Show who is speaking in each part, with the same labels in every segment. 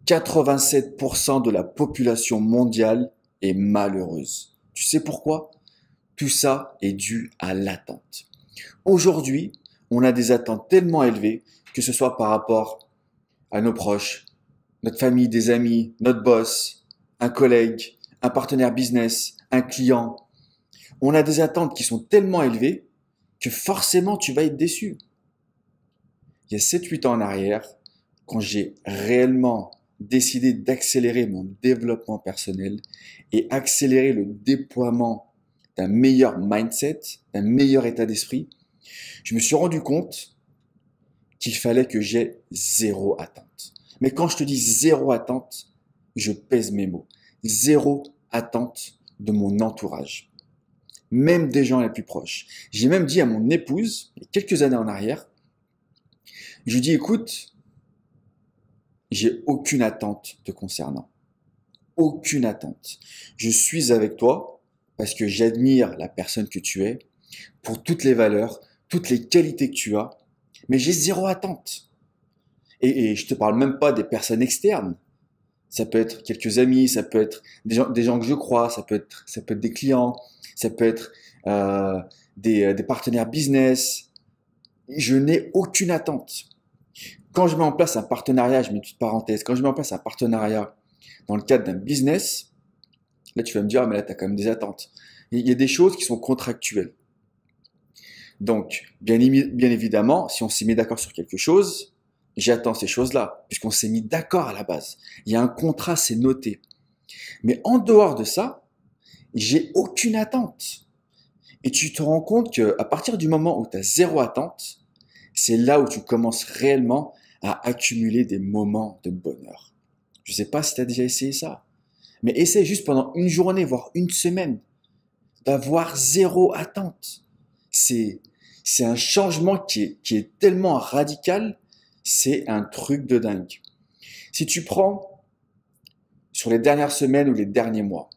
Speaker 1: 87% de la population mondiale est malheureuse. Tu sais pourquoi? Tout ça est dû à l'attente. Aujourd'hui, on a des attentes tellement élevées, que ce soit par rapport à nos proches, notre famille, des amis, notre boss, un collègue, un partenaire business, un client. On a des attentes qui sont tellement élevées que forcément tu vas être déçu. Il y a 7-8 ans en arrière, quand j'ai réellement décidé d'accélérer mon développement personnel et accélérer le déploiement d'un meilleur mindset, d'un meilleur état d'esprit, je me suis rendu compte qu'il fallait que j'aie zéro attente. Mais quand je te dis zéro attente, je pèse mes mots. Zéro attente de mon entourage, même des gens les plus proches. J'ai même dit à mon épouse, il y a quelques années en arrière, je lui dis, écoute, j'ai aucune attente te concernant. Aucune attente. Je suis avec toi parce que j'admire la personne que tu es, pour toutes les valeurs, toutes les qualités que tu as, mais j'ai zéro attente. Et je te parle même pas des personnes externes. Ça peut être quelques amis, ça peut être des gens que je crois, ça peut être des clients, ça peut être des partenaires business. Je n'ai aucune attente. Quand je mets en place un partenariat, je mets une petite parenthèse, quand je mets en place un partenariat dans le cadre d'un business, là tu vas me dire, ah, mais là tu as quand même des attentes. Il y a des choses qui sont contractuelles. Donc, bien évidemment, si on s'est mis d'accord sur quelque chose, j'attends ces choses-là, puisqu'on s'est mis d'accord à la base. Il y a un contrat, c'est noté. Mais en dehors de ça, j'ai aucune attente. Et tu te rends compte qu'à partir du moment où tu as zéro attente, c'est là où tu commences réellement à accumuler des moments de bonheur. Je ne sais pas si tu as déjà essayé ça, mais essaie juste pendant une journée, voire une semaine, d'avoir zéro attente. C'est, c'est un changement qui est tellement radical, c'est un truc de dingue. Si tu prends sur les dernières semaines ou les derniers mois,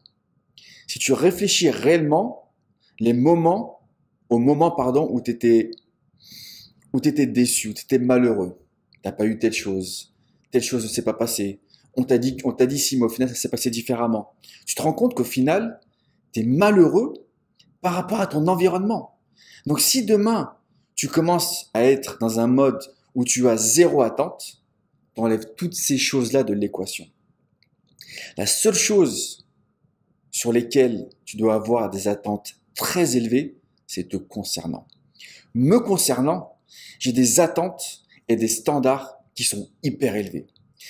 Speaker 1: si tu réfléchis réellement les moments, au moment pardon, où tu étais déçu, où tu étais malheureux, t'as pas eu telle chose ne s'est pas passée, on t'a dit si, mais au final ça s'est passé différemment. Tu te rends compte qu'au final, tu es malheureux par rapport à ton environnement. Donc si demain, tu commences à être dans un mode où tu as zéro attente, tu enlèves toutes ces choses-là de l'équation. La seule chose sur lesquelles tu dois avoir des attentes très élevées, c'est te concernant. Me concernant, j'ai des attentes et des standards qui sont hyper élevés.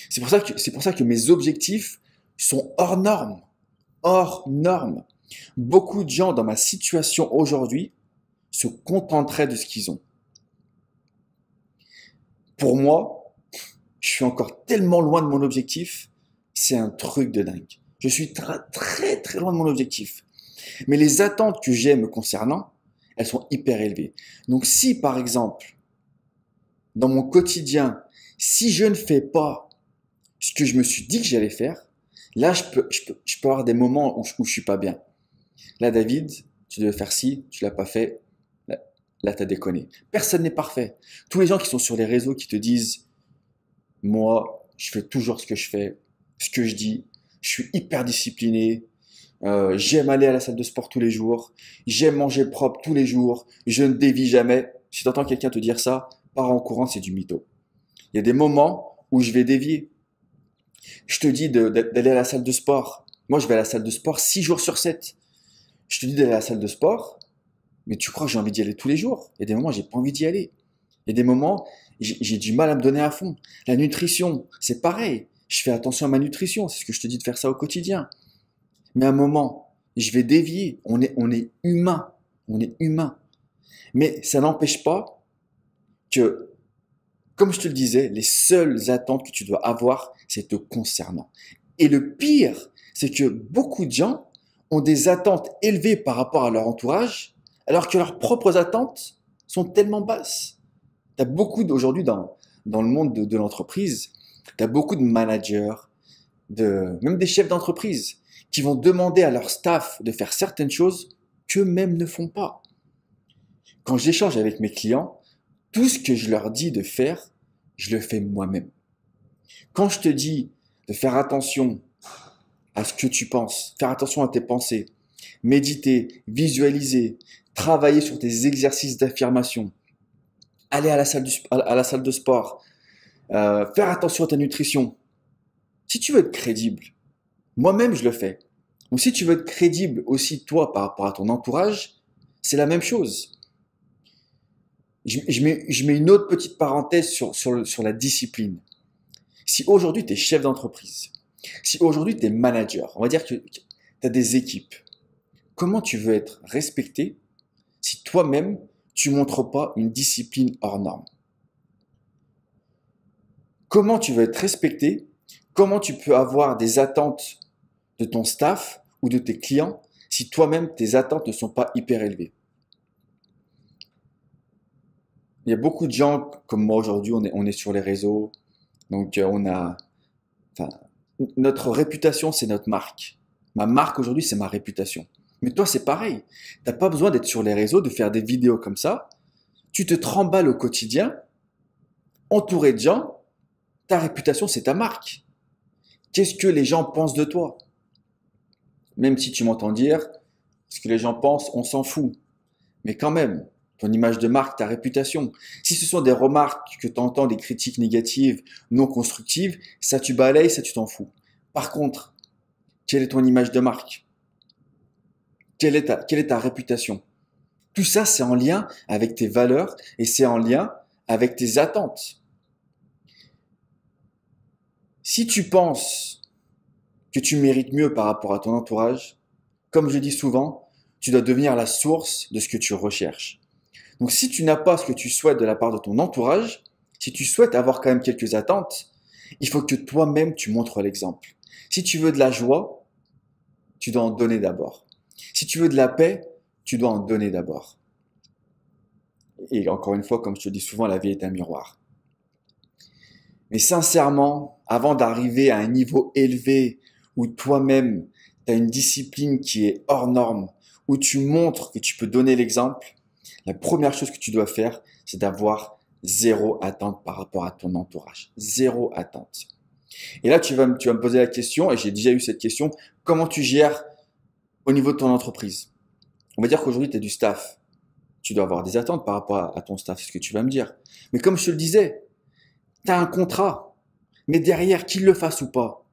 Speaker 1: C'est pour ça que mes objectifs sont hors normes. Hors normes. Beaucoup de gens dans ma situation aujourd'hui se contenteraient de ce qu'ils ont. Pour moi, je suis encore tellement loin de mon objectif, c'est un truc de dingue. Je suis très très très loin de mon objectif. Mais les attentes que j'ai me concernant, elles sont hyper élevées. Donc si par exemple, dans mon quotidien, si je ne fais pas ce que je me suis dit que j'allais faire, là je peux avoir des moments où je suis pas bien. Là David, tu devais faire ci, tu l'as pas fait, là t'as déconné. Personne n'est parfait. Tous les gens qui sont sur les réseaux qui te disent, moi, je fais toujours ce que je fais, ce que je dis, je suis hyper discipliné, j'aime aller à la salle de sport tous les jours, j'aime manger propre tous les jours, je ne dévie jamais. Si tu entends quelqu'un te dire ça, pars en courant, c'est du mytho. Il y a des moments où je vais dévier. Je te dis d'aller à la salle de sport. Moi, je vais à la salle de sport 6 jours sur 7. Je te dis d'aller à la salle de sport, mais tu crois que j'ai envie d'y aller tous les jours? Il y a des moments où j'ai pas envie d'y aller. Il y a des moments, j'ai du mal à me donner à fond. La nutrition, c'est pareil. Je fais attention à ma nutrition. C'est ce que je te dis de faire ça au quotidien. Mais à un moment, je vais dévier. On est humain. On est humain. Mais ça n'empêche pas que, comme je te le disais, les seules attentes que tu dois avoir, c'est te concernant. Et le pire, c'est que beaucoup de gens ont des attentes élevées par rapport à leur entourage, alors que leurs propres attentes sont tellement basses. Tu as beaucoup aujourd'hui dans le monde de l'entreprise, tu as beaucoup de managers, même des chefs d'entreprise, qui vont demander à leur staff de faire certaines choses qu'eux-mêmes ne font pas. Quand j'échange avec mes clients, tout ce que je leur dis de faire, je le fais moi-même. Quand je te dis de faire attention à ce que tu penses, faire attention à tes pensées, méditer, visualiser, travailler sur tes exercices d'affirmation, aller à la salle de sport, faire attention à ta nutrition. Si tu veux être crédible, moi-même je le fais. Donc si tu veux être crédible aussi toi par rapport à ton entourage, c'est la même chose. Je mets une autre petite parenthèse sur la discipline. Si aujourd'hui tu es chef d'entreprise, si aujourd'hui tu es manager, on va dire que tu as des équipes, comment tu veux être respecté si toi-même tu montres pas une discipline hors norme? Comment tu veux être respecté? Comment tu peux avoir des attentes de ton staff ou de tes clients si toi-même tes attentes ne sont pas hyper élevées? Il y a beaucoup de gens comme moi aujourd'hui, on est sur les réseaux, donc enfin, notre réputation, c'est notre marque. Ma marque aujourd'hui, c'est ma réputation. Mais toi, c'est pareil. T'as pas besoin d'être sur les réseaux, de faire des vidéos comme ça. Tu te tremballes au quotidien, entouré de gens. Ta réputation, c'est ta marque. Qu'est-ce que les gens pensent de toi? Même si tu m'entends dire, ce que les gens pensent, on s'en fout. Mais quand même, ton image de marque, ta réputation. Si ce sont des remarques que tu entends, des critiques négatives, non constructives, ça tu balayes, ça tu t'en fous. Par contre, quelle est ton image de marque? Quelle est ta réputation? Tout ça, c'est en lien avec tes valeurs et c'est en lien avec tes attentes. Si tu penses que tu mérites mieux par rapport à ton entourage, comme je dis souvent, tu dois devenir la source de ce que tu recherches. Donc si tu n'as pas ce que tu souhaites de la part de ton entourage, si tu souhaites avoir quand même quelques attentes, il faut que toi-même tu montres l'exemple. Si tu veux de la joie, tu dois en donner d'abord. Si tu veux de la paix, tu dois en donner d'abord. Et encore une fois, comme je te dis souvent, la vie est un miroir. Mais sincèrement, avant d'arriver à un niveau élevé où toi-même, tu as une discipline qui est hors norme, où tu montres que tu peux donner l'exemple, la première chose que tu dois faire, c'est d'avoir zéro attente par rapport à ton entourage. Zéro attente. Et là, tu vas me poser la question, et j'ai déjà eu cette question, comment tu gères au niveau de ton entreprise? On va dire qu'aujourd'hui, tu as du staff. Tu dois avoir des attentes par rapport à ton staff, c'est ce que tu vas me dire. Mais comme je te le disais, tu as un contrat. Mais derrière, qu'il le fasse ou pas,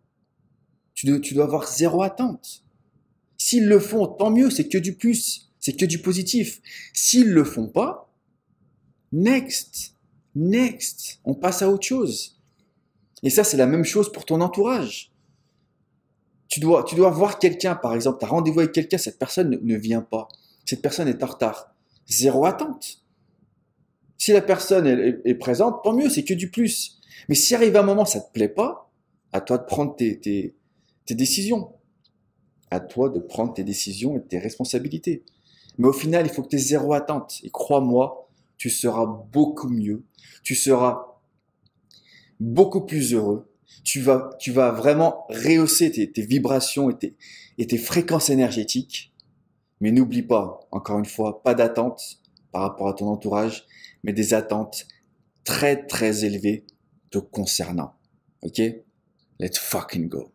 Speaker 1: tu dois avoir zéro attente. S'ils le font, tant mieux, c'est que du plus, c'est que du positif. S'ils le font pas, next, on passe à autre chose. Et ça, c'est la même chose pour ton entourage. Tu dois voir quelqu'un, par exemple, tu as rendez-vous avec quelqu'un, cette personne ne vient pas. Cette personne est en retard. Zéro attente. Si la personne est présente, tant mieux, c'est que du plus. Mais si arrive un moment, ça te plaît pas, à toi de prendre tes décisions. À toi de prendre tes décisions et tes responsabilités. Mais au final, il faut que tu aies zéro attente. Et crois-moi, tu seras beaucoup mieux. Tu seras beaucoup plus heureux. Tu vas vraiment rehausser tes vibrations et tes fréquences énergétiques. Mais n'oublie pas, encore une fois, pas d'attente par rapport à ton entourage, mais des attentes très très élevées te concernant. Ok? Let's fucking go.